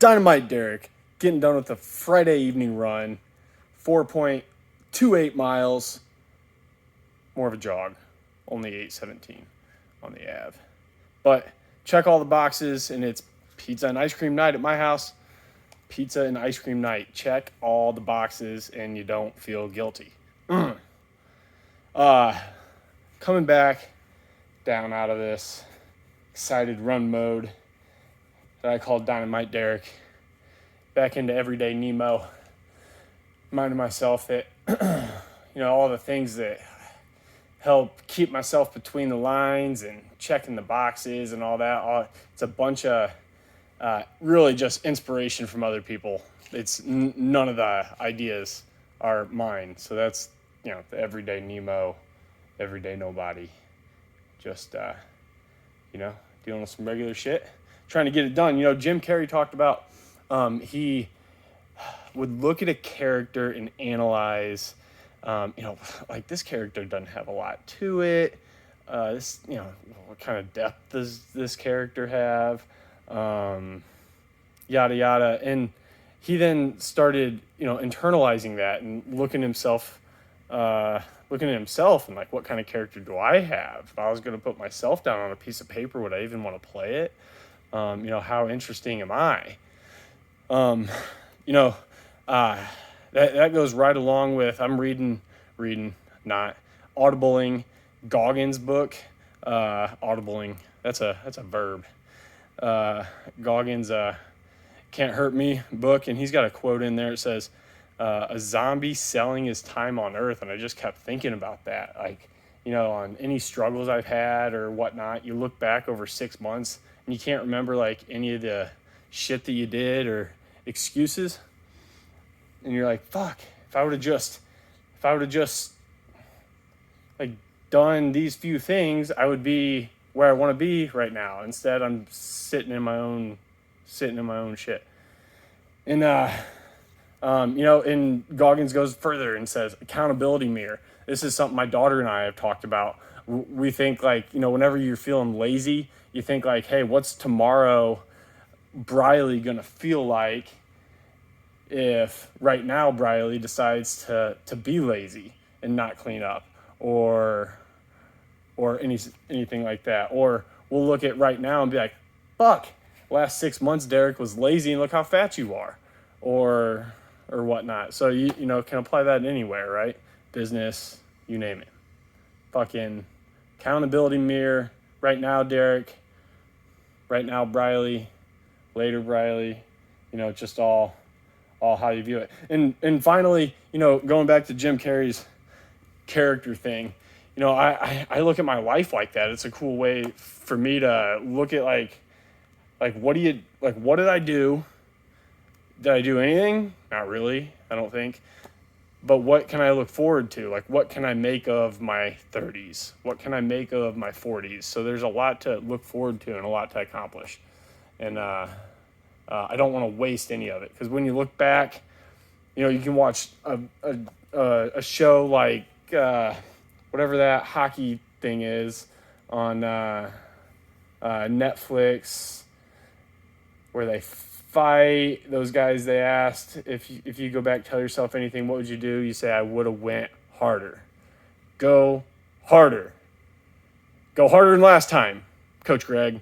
Dynamite Derek getting done with the Friday evening run, 4.28 miles, more of a jog, only 8:17 on the Ave. But check all the boxes, and it's pizza and ice cream night at my house. Pizza and ice cream night. Check all the boxes, and you don't feel guilty. Coming back down out of this excited run mode that I call Dynamite Derek, back into everyday Nemo, reminding myself that all the things that help keep myself between the lines and checking the boxes and all that. It's a bunch of really just inspiration from other people. It's none of the ideas are mine. So that's the everyday Nemo, everyday nobody, just dealing with some regular shit, trying to get it done. Jim Carrey talked about he would look at a character and analyze, like this character doesn't have a lot to it. What kind of depth does this character have? Yada yada. And he then started, internalizing that and looking at himself and like, what kind of character do I have? If I was going to put myself down on a piece of paper, would I even want to play it? How interesting am I? That goes right along with, I'm reading, not audibling Goggins' book. Audibling, that's a verb. Goggins' Can't Hurt Me book, and he's got a quote in there. It says, a zombie selling his time on Earth. And I just kept thinking about that. Like, on any struggles I've had or whatnot, you look back over 6 months and you can't remember like any of the shit that you did or excuses. And you're like, fuck, if I would have just like done these few things, I would be where I want to be right now. Instead, I'm sitting in my own shit. And, and Goggins goes further and says, accountability mirror. This is something my daughter and I have talked about. We think like, whenever you're feeling lazy, you think like, hey, what's tomorrow Briley going to feel like if right now Briley decides to be lazy and not clean up or anything like that? Or we'll look at right now and be like, fuck, last 6 months Derek was lazy and look how fat you are, or whatnot. So you can apply that anywhere, right? Business, you name it. Fucking accountability mirror. Right now Derek, right now Briley, later Briley, just all how you view it. And finally, going back to Jim Carrey's character thing, I look at my life like that. It's a cool way for me to look at like what did I do? Did I do anything? Not really, I don't think. But what can I look forward to? Like, what can I make of my 30s? What can I make of my 40s? So there's a lot to look forward to and a lot to accomplish. And I don't want to waste any of it. Because when you look back, you can watch a show like whatever that hockey thing is on Netflix, where they fight those guys. They asked, if you go back, tell yourself anything, what would you do? You say, I would have went harder. Go harder. Go harder than last time, Coach Greg.